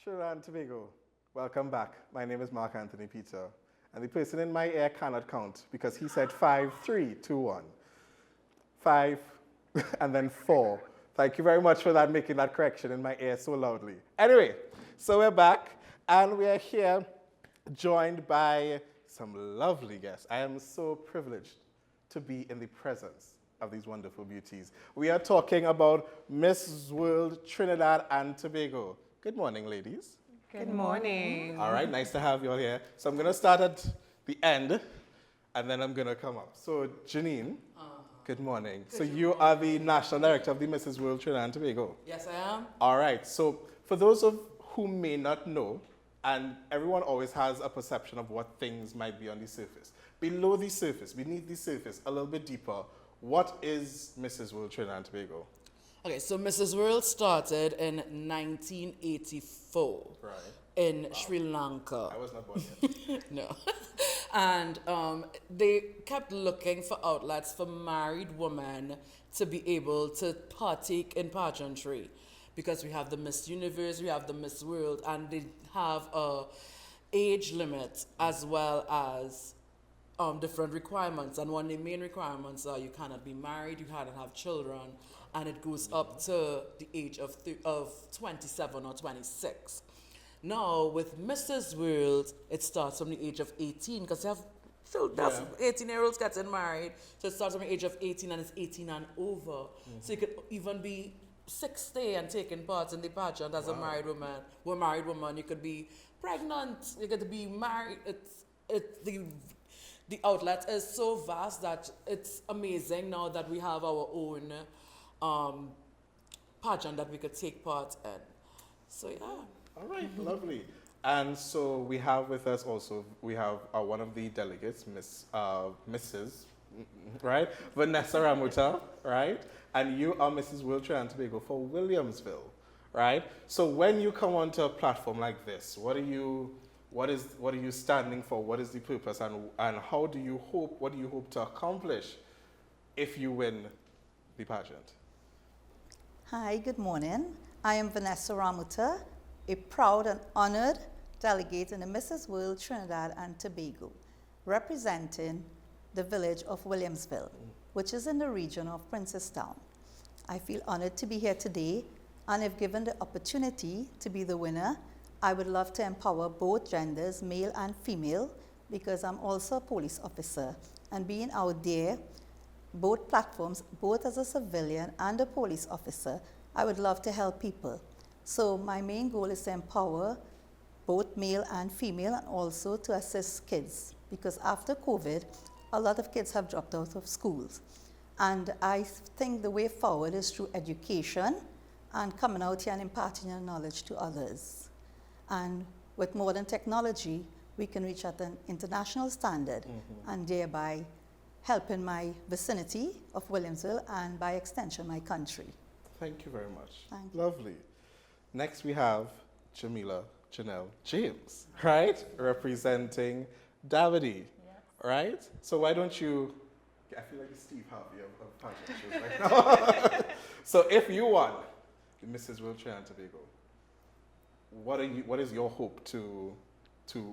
Trinidad and Tobago, welcome back. My name is Mark Anthony Peter, and the person in my ear cannot count because he said 5, 3, 2, 1. 5, and then 4. Thank you very much for that, making that correction in my ear so loudly. Anyway, so we're back, and we are here joined by some lovely guests. I am so privileged to be in the presence of these wonderful beauties. We are talking about Miss World Trinidad and Tobago. Good morning, ladies. Good morning. All right, nice to have you all here. So I'm going to start at the end, and then I'm going to come up. So, Jeannine, good morning. So you are the National Director of the Mrs. World Trinidad and Tobago? Yes, I am. All right, so for those of who may not know, and everyone always has a perception of what things might be on the surface. Below the surface, beneath the surface, a little bit deeper, what is Mrs. World Trinidad and Tobago? Okay, so Mrs. World started in 1984 in Sri Lanka. I was not born yet. No. And they kept looking for outlets for married women to be able to partake in pageantry. Because we have the Miss Universe, we have the Miss World, and they have a age limit as well as different requirements. And one of the main requirements are you cannot be married, you cannot have children, and it goes up to the age of 27 or 26. Now, with Mrs. World, it starts from the age of 18, because they have 18-year-olds getting married. So it starts from the age of 18, and it's 18 and over. Mm-hmm. So you could even be 60 and taking part in the pageant as a married woman. We're a married woman. You could be pregnant. You could be married. The outlet is so vast that it's amazing now that we have our own pageant that we could take part in. So yeah. All right, lovely. And so we have with us also, we have one of the delegates, Mrs. Right? Vanessa Ramuta, right? And you are Mrs. World Trinidad and Tobago for Williamsville, right? So when you come onto a platform like this, what are you standing for? What is the purpose, and what do you hope to accomplish if you win the pageant? Hi, good morning. I am Vanessa Ramuta, a proud and honored delegate in the Mrs. World Trinidad and Tobago, representing the village of Williamsville, which is in the region of Princestown. I feel honored to be here today, and if given the opportunity to be the winner, I would love to empower both genders, male and female, because I'm also a police officer. And being out there, both platforms, both as a civilian and a police officer, I would love to help people. So my main goal is to empower both male and female, and also to assist kids, because after COVID, a lot of kids have dropped out of schools. And I think the way forward is through education and coming out here and imparting your knowledge to others. And with modern technology, we can reach at an international standard, and thereby helping my vicinity of Williamsville and by extension my country. Thank you very much. Thank you. Lovely. Next we have Jamilah Janelle James, right? Representing Davide, right? So why don't you, I feel like the Steve Harvey of pageant shows right now. So if you won the Mrs. World Trinidad and Tobago, what is your hope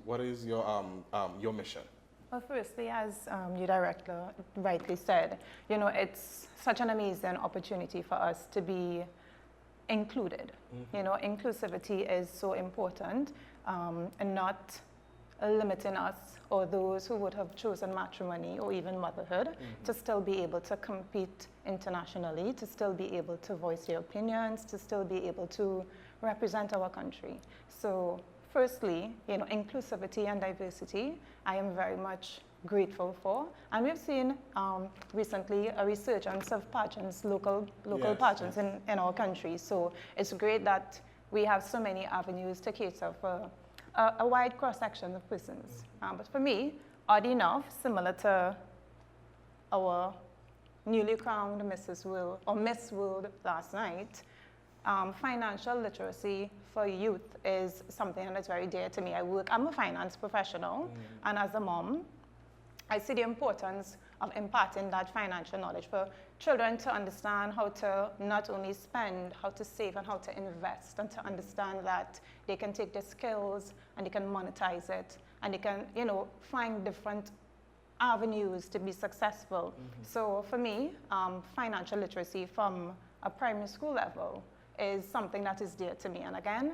what is your mission? Well, firstly, as your director rightly said, it's such an amazing opportunity for us to be included. Inclusivity is so important, and not limiting us or those who would have chosen matrimony or even motherhood to still be able to compete internationally, to still be able to voice their opinions, to still be able to represent our country. So firstly, inclusivity and diversity, I am very much grateful for. And we've seen recently a resurgence of pageants, local pageants in our country. So it's great that we have so many avenues to cater for a wide cross-section of persons. But for me, odd enough, similar to our newly crowned Mrs. World or Miss World last night, financial literacy for youth is something that's very dear to me. I'm a finance professional, and as a mom, I see the importance of imparting that financial knowledge for children to understand how to not only spend, how to save and how to invest, and to understand that they can take their skills and they can monetize it, and they can, you know, find different avenues to be successful. So for me, financial literacy from a primary school level is something that is dear to me. And again,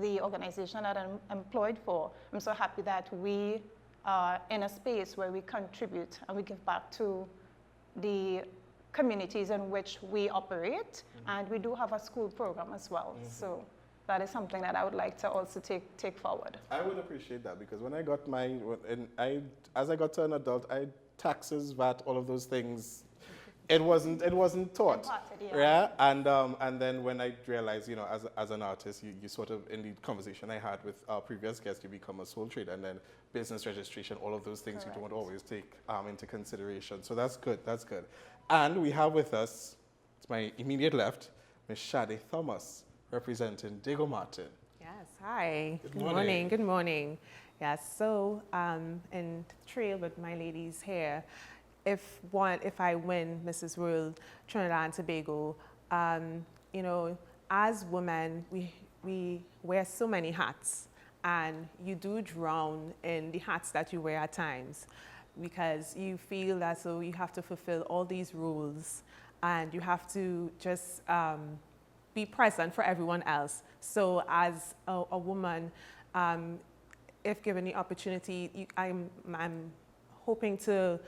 the organization that I'm employed for, I'm so happy that we are in a space where we contribute and we give back to the communities in which we operate, and we do have a school program as well. So that is something that I would like to also take forward. I would appreciate that, because when I got as I got to an adult, taxes, VAT, all of those things, it wasn't taught. Imparted, Yeah. And then when I realized, you know, as an artist, you sort of, in the conversation I had with our previous guest, you become a sole trader, and then business registration, all of those things you don't always take into consideration. So that's good, that's good. And we have with us, to my immediate left, Ms. Shady Thomas, representing Diego Martin. Yes, hi. Good morning. Good morning. Yes, so in trail with my ladies here, if I win Mrs. World Trinidad and Tobago, you know, as women, we wear so many hats, and you do drown in the hats that you wear at times, because you feel as though you have to fulfill all these roles, and you have to just be present for everyone else. So as a woman, if given the opportunity, I'm hoping to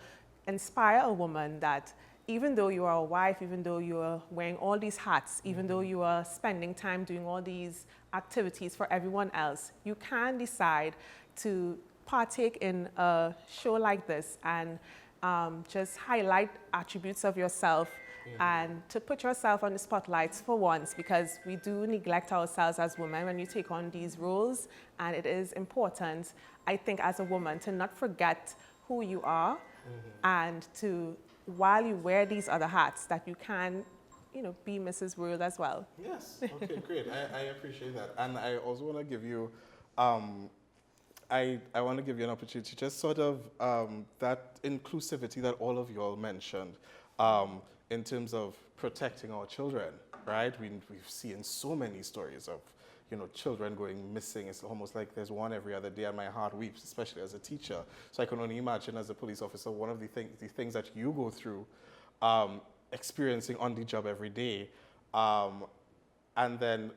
inspire a woman that even though you are a wife, even though you are wearing all these hats, even though you are spending time doing all these activities for everyone else, you can decide to partake in a show like this and just highlight attributes of yourself and to put yourself on the spotlights for once, because we do neglect ourselves as women when you take on these roles, and it is important, I think, as a woman to not forget who you are and to, while you wear these other hats, that you can, you know, be Mrs. World as well. Yes, okay, great. I appreciate that. And I also want to give you, I want to give you an opportunity, just sort of that inclusivity that all of you all mentioned in terms of protecting our children, right? We've seen so many stories of, you know, children going missing. It's almost like there's one every other day, and my heart weeps, especially as a teacher. So I can only imagine, as a police officer, one of the things that you go through, experiencing on the job every day, and then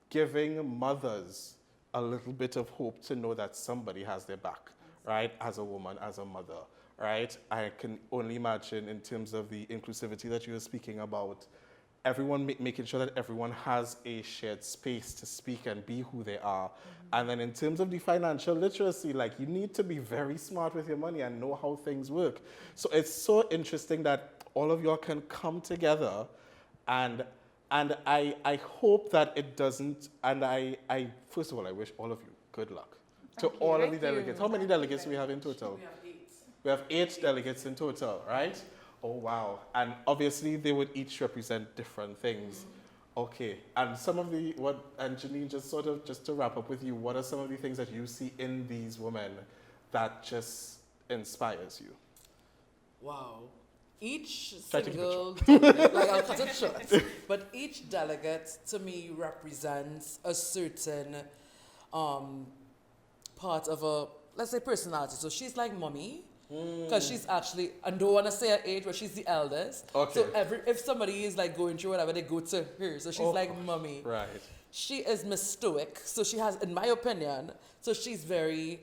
giving mothers a little bit of hope to know that somebody has their back, right? As a woman, as a mother, right? I can only imagine, in terms of the inclusivity that you were speaking about, everyone making sure that everyone has a shared space to speak and be who they are. And then in terms of the financial literacy, like, you need to be very smart with your money and know how things work. So it's so interesting that all of y'all can come together, and I hope that it doesn't, and I first of all, I wish all of you good luck. To all of the delegates. How many delegates do we have in total? We have 8. We have 8 delegates in total, right? Oh, wow. And obviously, they would each represent different things. Okay. And some of the, and Jeannine, just to wrap up with you, what are some of the things that you see in these women that just inspires you? Wow. Each single delegate, like, I'll cut it short, but each delegate to me represents a certain part of a, let's say, personality. So she's like mommy, because she's actually, I don't want to say her age, but she's the eldest. Okay. So if somebody is like going through whatever, they go to her. So she's like mommy. Right. She is Miss Stoic. So she has, in my opinion, so she's very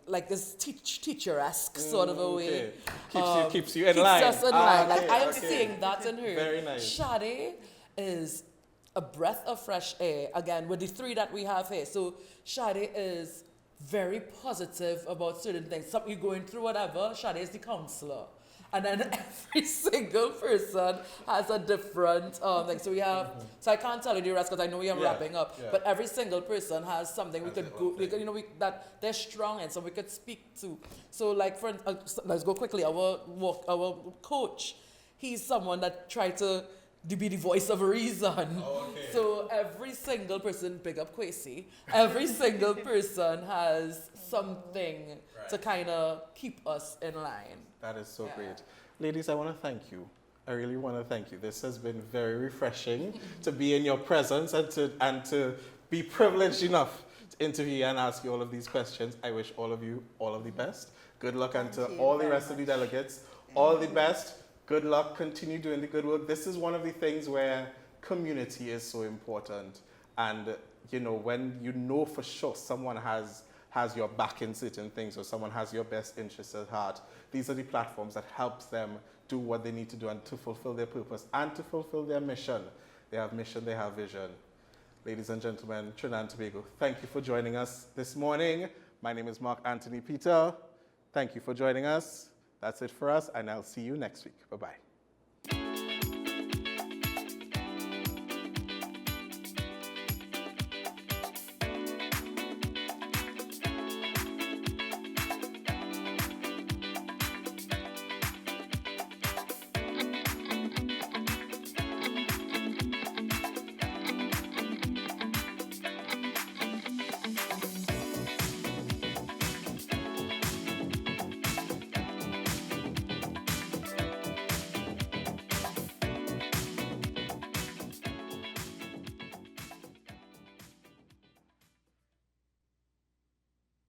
like this teacher-esque sort of a way. Keeps you in line. Keeps us in line. Okay, Like, I am seeing that in her. Very nice. Shady is a breath of fresh air, again, with the 3 that we have here. So Shady is very positive about certain things. You're going through whatever, Shady is the counselor. And then every single person has a different thing. So we have, so I can't tell you the rest because I know we are wrapping up, but every single person has something we could go, that they're strong in, so we could speak to. So like, let's go quickly, our coach, he's someone that tried to be the voice of reason. So every single person, big up Kwesi, every single person has something to kind of keep us in line. That is so great. Ladies, I want to thank you. I really want to thank you. This has been very refreshing to be in your presence and to be privileged enough to interview and ask you all of these questions. I wish all of you all of the best. Good luck, and to all the rest of the delegates, all the best. Good luck. Continue doing the good work. This is one of the things where community is so important. And, you know, when you know for sure someone has your back in certain things, or someone has your best interests at heart, these are the platforms that helps them do what they need to do and to fulfill their purpose and to fulfill their mission. They have mission, they have vision. Ladies and gentlemen, Trinidad and Tobago, thank you for joining us this morning. My name is Mark Anthony Peter. Thank you for joining us. That's it for us, and I'll see you next week. Bye-bye.